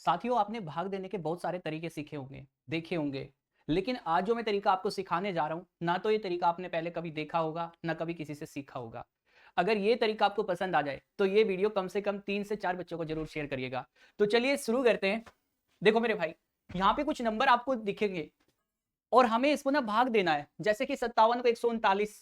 साथियों, आपने भाग देने के बहुत सारे तरीके सीखे होंगे, देखे होंगे, लेकिन आज जो मैं तरीका आपको सिखाने जा रहा हूँ, ना तो ये तरीका आपने पहले कभी देखा होगा, ना कभी किसी से सीखा होगा। अगर ये तरीका आपको पसंद आ जाए, तो ये वीडियो कम से कम 3 से 4 बच्चों को ज़रूर शेयर करिएगा। तो चलिए शुरू करते हैं। देखो मेरे भाई, यहाँ पे कुछ नंबर आपको दिखेंगे और हमें इसको ना भाग देना है। जैसे कि 57 को 139,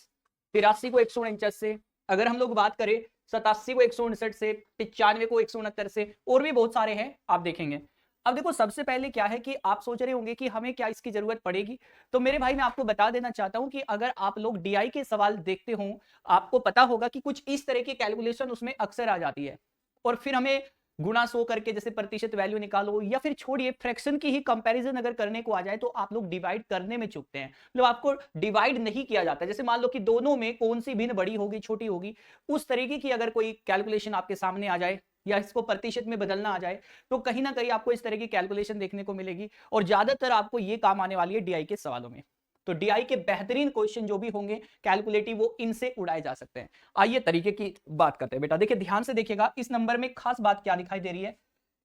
83 को 149 से, अगर हम लोग बात करें 87 को 159 से, 95 को 169 से, और भी बहुत सारे हैं, आप देखेंगे। अब देखो, सबसे पहले क्या है कि आप सोच रहे होंगे कि हमें क्या इसकी जरूरत पड़ेगी। तो मेरे भाई, मैं आपको बता देना चाहता हूं कि अगर आप लोग डीआई के सवाल देखते हो, आपको पता होगा कि कुछ इस तरह की कैलकुलेशन उसमें अक्सर आ जाती है। और फिर हमें गुणा 100 करके जैसे प्रतिशत वैल्यू निकालो, या फिर छोड़िए फ्रैक्शन की ही कंपैरिजन अगर करने को आ जाए, तो आप लोग डिवाइड करने में चूकते हैं। मतलब आपको डिवाइड नहीं किया जाता। जैसे मान लो कि दोनों में कौन सी भिन्न बड़ी होगी, छोटी होगी, उस तरीके की अगर कोई कैलकुलेशन आपके सामने आ जाए, या इसको प्रतिशत में बदलना आ जाए, तो कहीं ना कहीं आपको इस तरह की कैलकुलेशन देखने को मिलेगी। और ज्यादातर आपको ये काम आने वाली है डीआई के सवालों में। तो डीआई के बेहतरीन क्वेश्चन जो भी होंगे कैलकुलेटिव, वो इनसे उड़ाए जा सकते हैं। आइए तरीके की बात करते हैं। बेटा देखिए, ध्यान से देखिएगा, इस नंबर में खास बात क्या दिखाई दे रही है।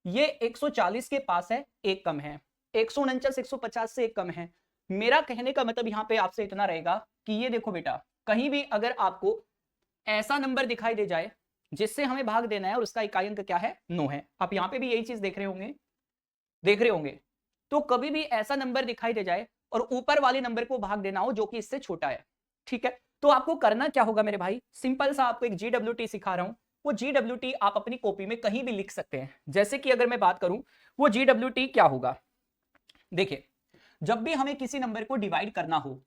ये 140 के पास है, एक कम है। 149 150 से एक कम है। मेरा कहने का मतलब यहां पे आपसे इतना रहेगा कि ये देखो बेटा, कहीं भी अगर आपको ऐसा नंबर दिखाई दे जाए जिससे हमें भाग देना है और उसका इकाई अंक क्या है, 9 है, आप यहां पे भी यही चीज देख रहे होंगे, तो कभी भी ऐसा नंबर दिखाई दे जाए और ऊपर वाले नंबर को भाग देना हो जो कि इससे छोटा है, ठीक है, तो आपको करना क्या होगा मेरे भाई। सिंपल सा आपको एक GWT सिखा रहा हूं। वो GWT आप अपनी कॉपी में कहीं भी लिख सकते हैं। जैसे कि अगर मैं बात करूं, वो GWT क्या होगा। देखिए, जब भी हमें किसी नंबर को डिवाइड करना हो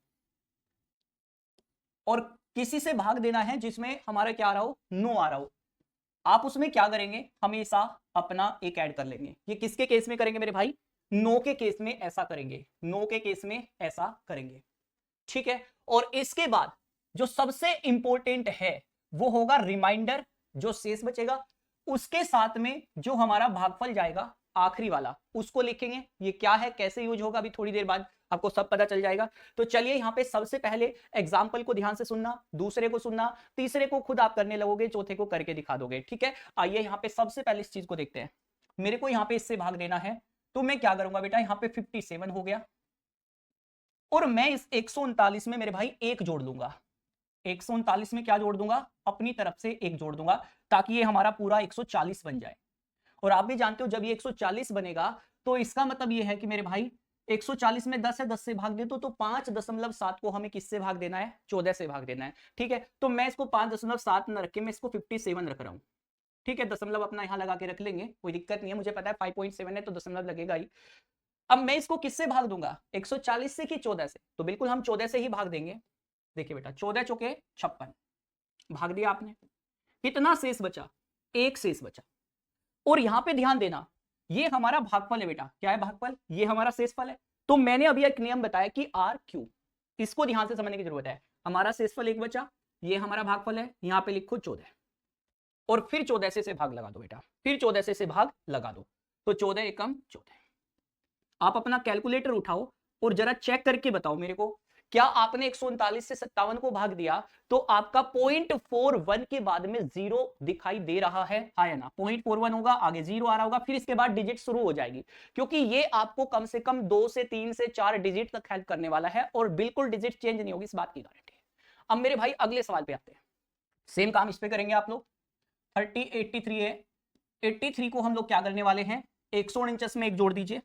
और किसी से भाग देना है जिसमें हमारा क्या आ रहा हो, 9 आ रहा हो, आप उसमें क्या करेंगे, हमेशा अपना एक ऐड कर लेंगे। ये किसके केस में करेंगे मेरे भाई, नो के केस में ऐसा करेंगे, नो के केस में ऐसा करेंगे, ठीक है। और इसके बाद जो सबसे इंपॉर्टेंट है, वो होगा रिमाइंडर, जो शेष बचेगा उसके साथ में जो हमारा भागफल जाएगा आखिरी वाला, उसको लिखेंगे। ये क्या है, कैसे यूज होगा, अभी थोड़ी देर बाद आपको सब पता चल जाएगा। तो चलिए यहां पे सबसे पहले एग्जाम्पल को ध्यान से सुनना, दूसरे को सुनना, तीसरे को खुद आप करने लगोगे, चौथे को करके दिखा दोगे, ठीक है। आइए यहां पे सबसे पहले इस चीज को देखते हैं। मेरे को यहां पे इससे भाग देना है, तो मैं क्या करूंगा बेटा, यहां पे 57 हो गया, और मैं इस 139 में मेरे भाई एक जोड़ दूंगा। 139 में क्या जोड़ दूंगा, अपनी तरफ से एक जोड़ दूंगा, ताकि ये हमारा पूरा 140 बन जाए। और आप भी जानते हो, जब ये 140 बनेगा, तो इसका मतलब ये है कि मेरे भाई 140 में 10 है, 10 से भाग दे तो 5.7 को हमें किससे भाग देना है, 14 से भाग देना है, ठीक है। तो मैं इसको 5.7 न रख के मैं इसको 57 रख रहा हूं, ठीक है। दशमलव अपना यहां लगा के रख लेंगे, कोई दिक्कत नहीं है, मुझे पता है 5.7 है तो दशमलव लगेगा ही। अब मैं इसको किससे भाग दूंगा, 140 से कि 14 से, तो बिल्कुल हम 14 से ही भाग देंगे। देखिए बेटा, 14 चौके 56, भाग दिया आपने, कितना शेष बचा, एक शेष बचा। और यहां पे ध्यान देना, ये हमारा भागफल है बेटा, क्या है भागफल, ये हमारा शेषफल है। तो मैंने अभी एक नियम बताया कि आर क्यू, इसको ध्यान से समझने की जरूरत है। हमारा शेषफल एक बचा, ये हमारा भागफल है, यहां पे लिखो 14, और फिर 14 से भाग लगा दो बेटा, फिर 14 से भाग लगा दो, तो 14 एकम 14। आप अपना कैलकुलेटर उठाओ और जरा चेक करके बताओ मेरे को, क्या आपने 139 से 57 को भाग दिया तो आपका 0.41 के बाद में जीरो दिखाई दे रहा है, हाँ या ना। 0.41 होगा, आगे जीरो आ रहा होगा, फिर इसके बाद डिजिट शुरू हो जाएगी, क्योंकि ये आपको कम से कम 2 से 3 से 4 डिजिट तक हेल्प करने वाला है, और बिल्कुल डिजिट चेंज नहीं होगी, इस बात की गारंटी है। अब मेरे भाई अगले सवाल पे आते हैं। सेम काम इस पे करेंगे आप लोग। 83 है, 83 को हम लोग क्या करने वाले हैं, 149 में एक जोड़ दीजिए,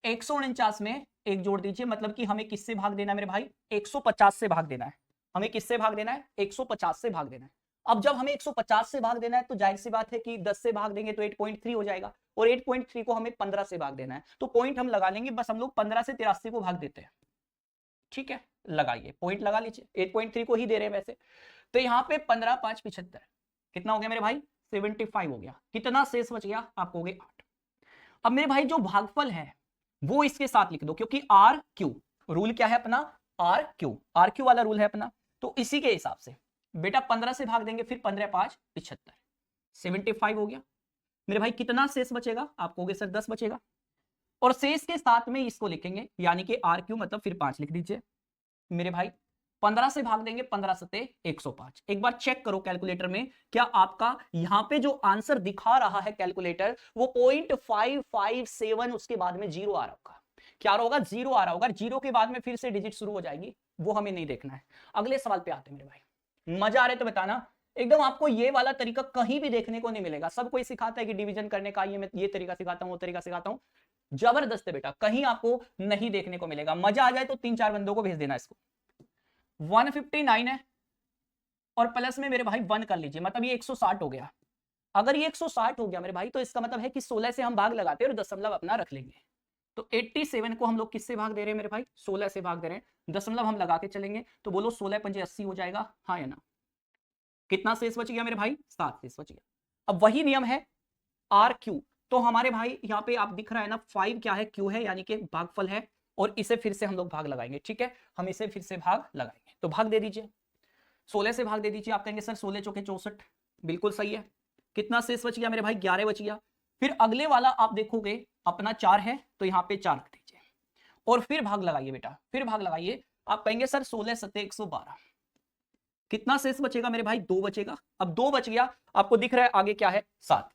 149 में एक जोड़ दीजिए, मतलब कि हमें किससे भाग देना है मेरे भाई, 150 से भाग देना है। हमें किससे भाग देना है, 150 से भाग देना है। अब जब हमें 150 से भाग देना है, तो जाहिर सी बात है कि 10 से भाग देंगे तो 8.3 हो जाएगा, और 8.3 को हमें 15 से भाग देना है, तो पॉइंट हम लगा लेंगे, बस हम लोग 15 से 83 को भाग देते हैं, ठीक है। लगाइए, पॉइंट लगा लीजिए, 8.3 को ही दे रहे हैं वैसे। तो यहाँ पे 15 5 75, कितना हो गया मेरे भाई, 75 हो गया। कितना शेष बच गया, आप कहोगे 8। अब मेरे भाई जो भागफल है वो इसके साथ लिख दो, क्योंकि आर क्यू रूल क्या है अपना, आर क्यू वाला रूल है अपना। तो इसी के हिसाब से बेटा 15 से भाग देंगे, फिर 15 5 75, 75 हो गया मेरे भाई। कितना शेष बचेगा, आप कहोगे सर 10 बचेगा, और शेष के साथ में इसको लिखेंगे, यानी कि आर क्यू मतलब फिर 5 लिख दीजिए मेरे भाई। 15 से भाग देंगे, 15 सते 105। एक बार चेक करो कैलकुलेटर में, क्या आपका यहां पे जो आंसर दिखा रहा है कैलकुलेटर वो 0.557 उसके बाद में जीरो आ रहा होगा। क्या होगा? जीरो आ रहा होगा। जीरो के बाद में फिर से डिजिट शुरू हो जाएगी, वो हमें नहीं देखना है। अगले सवाल पे आते हैं मेरे भाई। मजा आ रहा है तो बताना। एकदम आपको ये वाला तरीका कहीं भी देखने को नहीं मिलेगा। सब कोई सिखाता है कि डिवीजन करने का, ये मैं ये तरीका सिखाता हूं, वो तरीका सिखाता हूं। जबरदस्त है बेटा, कहीं आपको नहीं देखने को मिलेगा। मजा आ जाए तो 3-4 बंदों को भेज देना इसको। 159 है और प्लस में मेरे भाई 1 कर लीजिए, मतलब ये 160 हो गया। अगर ये 160 हो गया मेरे भाई, तो इसका मतलब है कि 16 से हम भाग लगाते हैं और दशमलव अपना रख लेंगे। तो 87 को हम लोग किससे भाग दे रहे हैं मेरे भाई? 16 से भाग दे रहे हैं। दशमलव हम लगा के चलेंगे तो बोलो 16 पंजे 80 हो जाएगा, हाँ या ना? कितना शेष बच गया मेरे भाई? 7 शेष बच गया। अब वही नियम है आर क्यू। तो हमारे भाई यहाँ पे आप दिख रहा है ना, 5 क्या है? क्यू है, यानी कि भागफल है। और इसे फिर से हम लोग भाग लगाएंगे, ठीक है? हम इसे फिर से भाग लगाएंगे, तो भाग दे दीजिए। 16 से भाग दे दीजिए। आप कहेंगे सर 16 चौके 64, बिल्कुल सही है। कितना शेष बच गया मेरे भाई? 11 बच गया। फिर अगले वाला आप देखोगे अपना 4 है, तो यहाँ पे 4 रख दीजिए और फिर भाग लगाइए बेटा, फिर भाग लगाइए। आप कहेंगे सर 16 सत्ते 112, कितना शेष बचेगा मेरे भाई? 2 बचेगा। अब 2 बच गया, आपको दिख रहा है आगे क्या है? 7।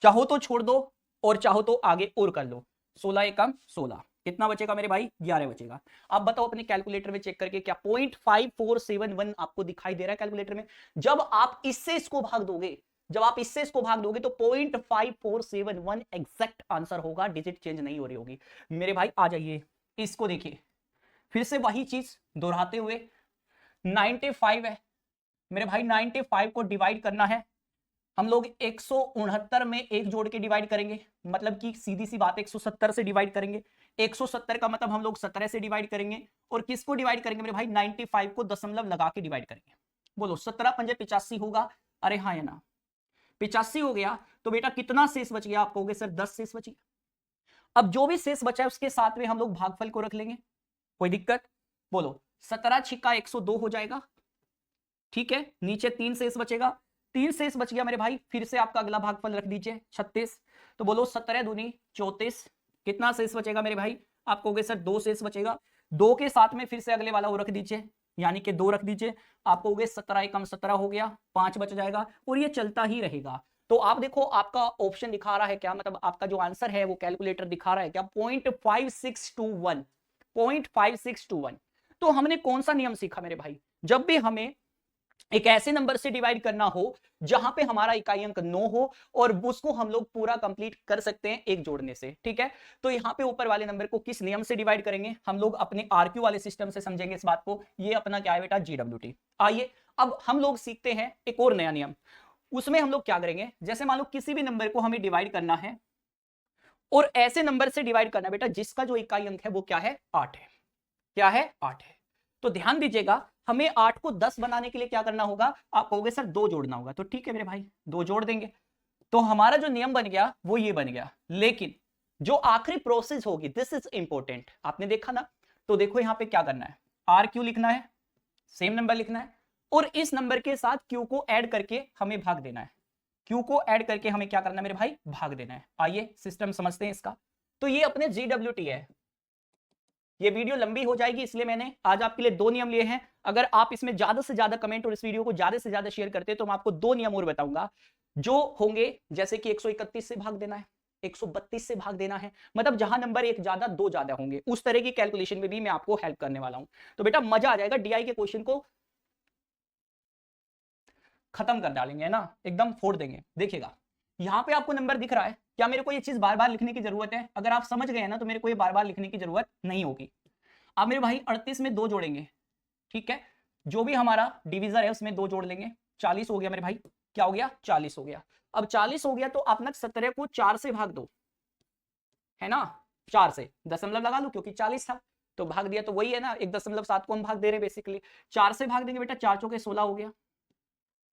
चाहो तो छोड़ दो और चाहो तो आगे और कर लो। 16 एकम 16, कितना बचेगा मेरे भाई? 11 बचेगा। अब बताओ अपने कैलकुलेटर में चेक करके, क्या 0.5471 आपको दिखाई दे रहा है कैलकुलेटर में? जब आप इससे इसको भाग दोगे, जब आप इससे इसको भाग दोगे तो 0.5471 एग्जैक्ट आंसर होगा। डिजिट चेंज नहीं हो रही होगी मेरे भाई। आ जाइए, इसको देखिए, फिर से वही चीज दोहराते हुए। 95 है मेरे भाई, 95 को डिवाइड करना है हम लोग 169 में एक जोड़ के डिवाइड करेंगे, मतलब कि सीधी सी बात 170 से डिवाइड करेंगे। 170 का मतलब हम लोग 17 से डिवाइड करेंगे। और किसको डिवाइड करेंगे मेरे भाई? 95 को दशमलव लगा के डिवाइड करेंगे। बोलो 17 पंजे 85 होगा, अरे हाँ या ना? 85 हो गया तो बेटा कितना शेष बच गया? आप कहोगे सर 10 शेष बच गया। अब जो भी शेष बचा है उसके साथ में हम लोग भागफल को रख लेंगे, कोई दिक्कत? बोलो 17 छिक्का 102 हो जाएगा, ठीक है। नीचे 3 शेष बचेगा, 3 शेष बच गया मेरे भाई। फिर से आपका अगला भागफल रख दीजिए 36, तो बोलो 17 दूनी 34, कितना शेष बचेगा मेरे भाई? आप कहोगे सर 2 शेष बचेगा। 2 के साथ में फिर से अगले वाला वो रख दीजिए, यानी कि 2 रख दीजिए। आप कहोगे 17 एकम 17 हो गया, 5 बच जाएगा और ये चलता ही रहेगा। तो आप देखो आपका ऑप्शन दिखा रहा है क्या, मतलब आपका जो आंसर है वो कैलकुलेटर दिखा रहा है क्या? 0.5621, 0.5621। तो हमने कौन सा नियम सीखा मेरे भाई? जब भी हमें एक ऐसे नंबर से डिवाइड करना हो जहां पे हमारा इकाई अंक 9 हो और उसको हम लोग पूरा कंप्लीट कर सकते हैं एक जोड़ने से, ठीक है। तो यहां पे ऊपर वाले नंबर को किस नियम से डिवाइड करेंगे? हम लोग अपने आरक्यू वाले सिस्टम से समझेंगे इस बात को। ये अपना क्या है बेटा? GWT। आइए अब हम लोग सीखते हैं एक और नया नियम। उसमें हम लोग क्या करेंगे, जैसे मान लो किसी भी नंबर को हमें डिवाइड करना है और ऐसे नंबर से डिवाइड करना बेटा जिसका जो इकाई अंक है वो क्या है? 8 है। क्या है? 8 है। तो ध्यान दीजिएगा, हमें 8 को 10 बनाने के लिए क्या करना होगा? आप कहोगे सर 2 जोड़ना होगा, तो ठीक है मेरे भाई 2 जोड़ देंगे। तो हमारा जो नियम बन गया वो ये बन गया। लेकिन जो आखिरी प्रोसेस होगी, दिस इज इंपॉर्टेंट, आपने देखा ना? तो देखो यहां पे क्या करना है, आर क्यू लिखना है, सेम नंबर लिखना है और इस नंबर के साथ क्यू को ऐड करके हमें भाग देना है। क्यू को ऐड करके हमें क्या करना है मेरे भाई? भाग देना है। आइए सिस्टम समझते हैं इसका। तो ये अपने GWT है। ये वीडियो लंबी हो जाएगी इसलिए मैंने आज आपके लिए 2 नियम लिए हैं। अगर आप इसमें ज्यादा से ज्यादा कमेंट और इस वीडियो को ज्यादा से ज्यादा शेयर करते हैं तो मैं आपको 2 नियम और बताऊंगा जो होंगे, जैसे कि 131 से भाग देना है, 132 से भाग देना है, मतलब जहां नंबर एक ज्यादा 2 ज्यादा होंगे उस तरह की कैलकुलेशन में भी मैं आपको हेल्प करने वाला हूं। तो बेटा मजा आ जाएगा, DI के क्वेश्चन को खत्म कर डालेंगे, है ना? एकदम फोड़ देंगे। देखिएगा यहां पे आपको नंबर दिख रहा है, क्या मेरे को ये चीज बार बार लिखने की जरूरत है? अगर आप समझ गए ना तो मेरे को ये बार बार लिखने की जरूरत नहीं होगी। आप मेरे भाई 38 में 2 जोड़ेंगे, ठीक है। जो भी हमारा डिवीजर है उसमें 2 जोड़ लेंगे, 40 हो गया मेरे भाई। क्या हो गया? 40 हो गया। अब 40 हो गया तो आप ना 17 को 4 से भाग दो, है ना? 4 से दशमलव लगा लो क्योंकि 40 था तो भाग दिया, तो वही है ना, 1.7 को हम भाग दे रहे हैं बेसिकली। 4 से भाग देंगे बेटा, 4 चौके 16 हो गया।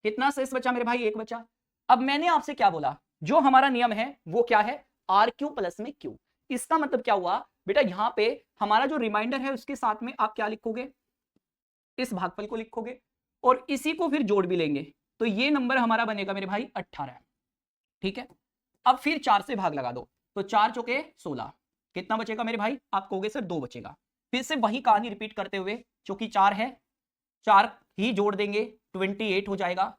कितना शेष बचा मेरे भाई? 1 बचा। अब मैंने आपसे क्या बोला, जो हमारा नियम है वो क्या है? आर क्यू प्लस में क्यू। इसका मतलब क्या हुआ बेटा, यहां पे हमारा जो रिमाइंडर है उसके साथ में आप क्या लिखोगे? इस भागफल को लिखोगे और इसी को फिर जोड़ भी लेंगे, तो ये नंबर हमारा बनेगा मेरे भाई 18, ठीक है। अब फिर 4 से भाग लगा दो, तो 4 चौके 16, कितना बचेगा मेरे भाई? आप कहोगे सर 2 बचेगा। फिर से वही कहानी रिपीट करते हुए, चूंकि 4 है 4 ही जोड़ देंगे 28 हो जाएगा।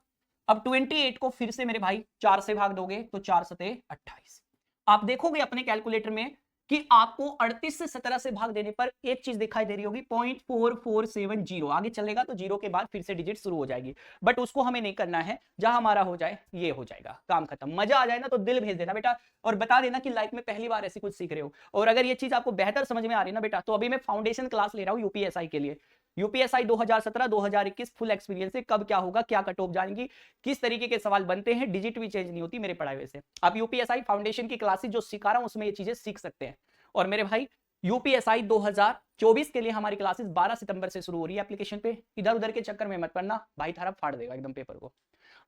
अब 28 को फिर से मेरे भाई 4 से भाग दोगे तो 4 सते 28। आप देखोगे अपने कैलकुलेटर में कि आपको 38 से 17 से भाग देने पर एक चीज दिखाई दे रही होगी 0.4470। आगे चलेगा तो जीरो के बाद फिर से डिजिट शुरू हो जाएगी, बट उसको हमें नहीं करना है। जहां हमारा हो जाए ये हो जाएगा, काम खत्म। मजा आ जाए ना तो दिल भेज देना बेटा, और बता देना कि लाइफ में पहली बार ऐसी कुछ सीख रहे हो। और अगर ये चीज आपको बेहतर समझ में आ रही है ना बेटा, तो अभी मैं फाउंडेशन क्लास ले रहा हूँ यूपीएसआई के लिए। यूपीएसआई 2017-2021 फुल एक्सपीरियंस है, कब क्या होगा, क्या कट ऑफ जाएंगी, किस तरीके के सवाल बनते हैं, डिजिट भी चेंज नहीं होती मेरे पढ़ाई वैसे। आप यूपीएसआई फाउंडेशन की क्लासेस जो सिखा रहा हूं उसमें ये चीजें सीख सकते हैं। और मेरे भाई यूपीएसआई 2024 के लिए हमारी क्लासेस 12 सितंबर से शुरू हो रही है एप्लीकेशन पे। इधर उधर के चक्कर में मत पड़ना, भाई थारा फाड़ देगा एकदम पेपर को।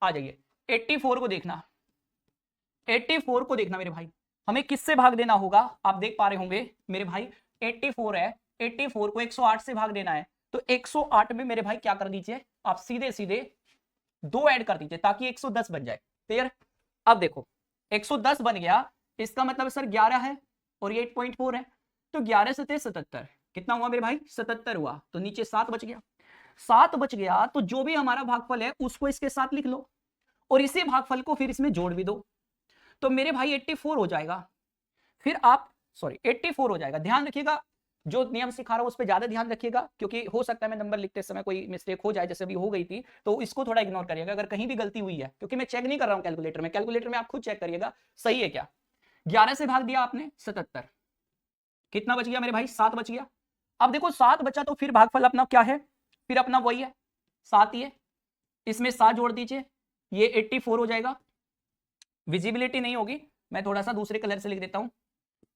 आ जाइए 84 को देखना, 84 को देखना मेरे भाई, हमें किससे भाग देना होगा। आप देख पा रहे होंगे मेरे भाई 84 है, 84 को 108 से भाग देना है। तो 108 में मेरे भाई क्या कर दीजिए, आप सीधे सीधे 2 ऐड कर दीजिए ताकि 110 बन जाए। क्लियर। अब देखो 110 बन गया, इसका मतलब सर 11 है और ये 8.4 है, तो 11 से 77 कितना हुआ मेरे भाई, 77 हुआ। तो नीचे 7 बच गया, 7 बच गया तो जो भी हमारा भागफल है उसको इसके साथ लिख लो और इसी भागफल को फिर इसमें जोड़ भी दो, तो मेरे भाई 84 हो जाएगा। फिर आप 84 हो जाएगा। ध्यान रखिएगा जो नियम सिखा रहा हूं उस पर ज्यादा ध्यान रखिएगा, क्योंकि हो सकता है मैं नंबर लिखते समय कोई मिस्टेक हो जाए, जैसे अभी हो गई थी, तो इसको थोड़ा इग्नोर करिएगा अगर कहीं भी गलती हुई है, क्योंकि मैं चेक नहीं कर रहा हूं कैलकुलेटर में। कैलकुलेटर में आप खुद चेक करिएगा सही है क्या। 11 से भाग दिया आपने 77, कितना बच गया मेरे भाई, 7 बच गया। अब देखो 7 बचा तो फिर भागफल अपना क्या है, फिर अपना वही है 7 ही है, इसमें 7 जोड़ दीजिए, ये 84 हो जाएगा। विजिबिलिटी नहीं होगी, मैं थोड़ा सा दूसरे कलर से लिख देता हूं,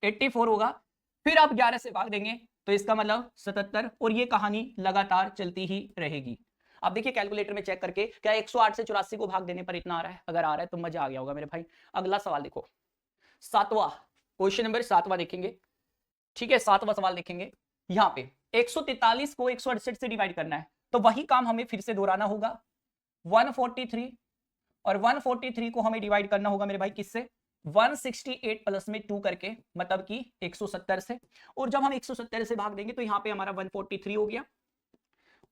84 होगा। फिर आप 11 से भाग देंगे तो इसका मतलब 77, और ये कहानी लगातार चलती ही रहेगी। आप देखिए कैलकुलेटर में चेक करके क्या 108 से 84 को भाग देने पर इतना आ रहा है, अगर आ रहा है तो मजा आ गया होगा मेरे भाई। अगला सवाल देखो, 7वां क्वेश्चन नंबर 7वां देखेंगे, ठीक है। 7वां सवाल देखेंगे, यहां पे 143 को 168 से डिवाइड करना है, तो वही काम हमें फिर से दोहराना होगा। 143 और 143 को हमें डिवाइड करना होगा मेरे भाई किससे, 168 प्लस में 2 करके, मतलब कि 170 से। और जब हम 170 से भाग देंगे तो यहां पे हमारा 143 हो गया,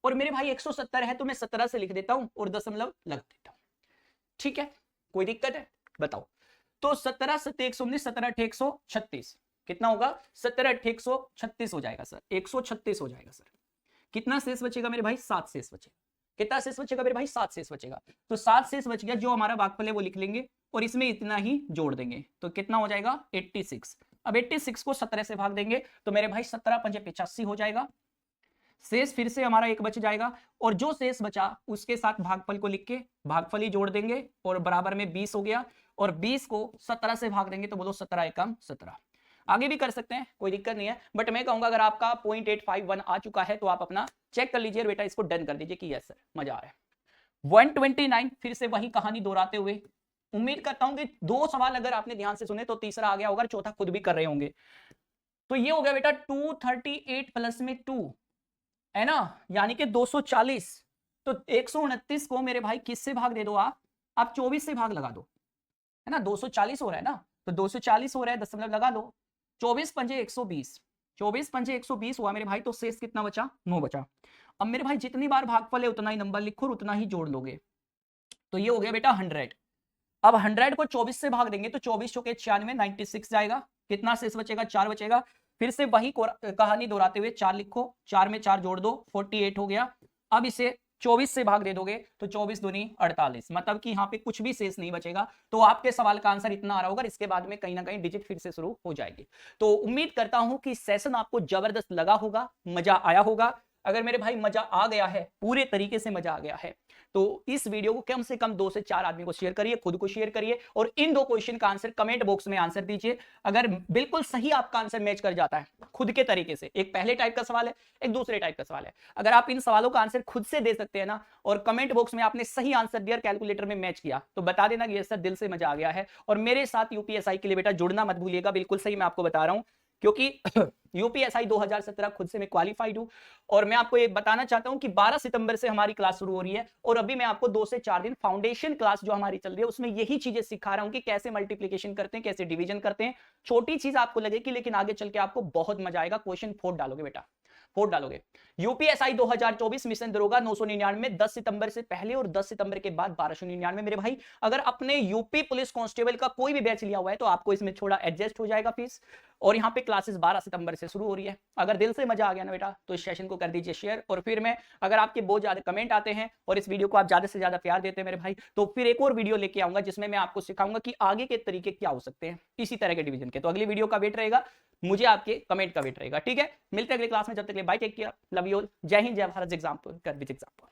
और मेरे भाई 170 है तो मैं 17 से लिख देता हूं और दशमलव लग देता हूं, ठीक है। कोई दिक्कत है बताओ। तो 17 7 119, 17 8 136 कितना होगा, 17 8 136 हो जाएगा सर, 136 हो जाएगा सर। कितना शेष बचेगा मेरे भाई, 7 शेष बचेगा। कितना शेष बचेगा मेरे भाई, 7 शेष बचेगा। तो 7 शेष बच गया, जो हमारा भागफल है वो लिख लेंगे और इसमें इतना ही जोड़ देंगे, तो कितना हो जाएगा 86। अब 86 को 17 से भाग देंगे तो मेरे भाई 17 पंजे 85 हो जाएगा। शेष फिर से हमारा एक बच जाएगा, और जो शेष बचा उसके साथ भागफल को लिख के भागफल ही जोड़ देंगे, और बराबर में 20 हो गया। और 20 को 17 से भाग देंगे तो बोलो 17 एकम 17। आगे भी कर सकते हैं, कोई दिक्कत नहीं है, बट मैं कहूंगा अगर आपका 0.851 आ चुका है तो आप अपना चेक कर लीजिए बेटा, इसको डन कर दीजिए कि यस सर मजा आ रहा है। 129 फिर से वही कहानी दोहराते हुए, उम्मीद करता हूं कि 2 सवाल अगर आपने ध्यान से सुने तो तीसरा आ गया होगा, चौथा खुद भी कर रहे होंगे। तो ये हो गया बेटा 238 प्लस में 2 है ना, यानी कि 240। तो 129 को मेरे भाई किससे भाग दे दो आप 24 से भाग लगा दो, है ना, 240 हो रहा है ना, तो 240 हो रहा है, दशमलव लगा दो, 24 पंजे 120, 24 पंजे 120 हुआ मेरे भाई। तो शेष कितना बचा, 9 बचा। अब मेरे भाई जितनी बार भागफल है उतना ही नंबर लिखो और उतना ही जोड़ लोगे, तो ये हो गया बेटा 100। अब 100 को 24 से भाग देंगे तो 24 चौके 96, 96 जाएगा। कितना शेष बचेगा, 4 बचेगा। फिर से वही कहानी दोहराते हुए 4 लिखो, 4 में 4 जोड़ दो, 48 हो गया। अब इसे 24 से भाग दे दोगे तो 24 दूनी 48, मतलब कि यहाँ पे कुछ भी शेष नहीं बचेगा। तो आपके सवाल का आंसर इतना आ रहा होगा, इसके बाद में कहीं ना कहीं डिजिट फिर से शुरू हो जाएगी। तो उम्मीद करता हूं कि सेशन आपको जबरदस्त लगा होगा, मजा आया होगा। अगर मेरे भाई मजा आ गया है, पूरे तरीके से मजा आ गया है, तो इस वीडियो को कम से कम 2 से 4 आदमी को शेयर करिए, खुद को शेयर करिए, और इन 2 क्वेश्चन का आंसर कमेंट बॉक्स में आंसर दीजिए। अगर बिल्कुल सही आपका आंसर मैच कर जाता है खुद के तरीके से, एक पहले टाइप का सवाल है, एक दूसरे टाइप का सवाल है, अगर आप इन सवालों का आंसर खुद से दे सकते हैं ना, और कमेंट बॉक्स में आपने सही आंसर दिया, कैलकुलेटर में मैच किया, तो बता देना कि सर दिल से मजा आ गया है। और मेरे साथ यूपीएसआई के लिए बेटा जुड़ना मत भूलिएगा, बिल्कुल सही मैं आपको बता रहा हूं, क्योंकि यूपीएसआई 2017 खुद से मैं क्वालिफाइड हूं। और मैं आपको ये बताना चाहता हूं कि 12 सितंबर से हमारी क्लास शुरू हो रही है, और अभी मैं आपको 2 से 4 दिन फाउंडेशन क्लास जो हमारी चल रही है उसमें यही चीजें सिखा रहा हूं कि कैसे मल्टीप्लिकेशन करते हैं, कैसे डिवीजन करते हैं। छोटी चीज आपको लगेगी लेकिन आगे चल के आपको बहुत मजा आएगा, क्वेश्चन फोड़ डालोगे बेटा। फोर डालोगे। यूपीएसआई 2024 मिशन दरोगा 999 10 सितंबर से पहले और 10 सितंबर के बाद 1299। मेरे भाई अगर अपने यूपी पुलिस कांस्टेबल का कोई भी बैच लिया हुआ है तो आपको इसमें थोड़ा एडजस्ट हो जाएगा फीस। और यहाँ पे क्लासेस 12 सितंबर से शुरू हो रही है। अगर दिल से मजा आ गया ना बेटा तो इस सेशन को कर दीजिए शेयर। और फिर मैं अगर आपके बहुत ज्यादा कमेंट आते हैं और इस वीडियो को आप ज्यादा से ज्यादा प्यार देते हैं मेरे भाई, तो फिर एक और वीडियो लेके आऊंगा जिसमें मैं आपको सिखाऊंगा कि आगे के तरीके क्या हो सकते हैं इसी तरह के डिवीजन के। तो अगली वीडियो का वेट रहेगा, मुझे आपके कमेंट का वेट रहेगा। ठीक है, मिलते हैं अगले क्लास में, जब तक के लिए bye, take care, love you all, जय हिंद, जय भारत, एग्जाम्पल कर विद एग्जाम्पल।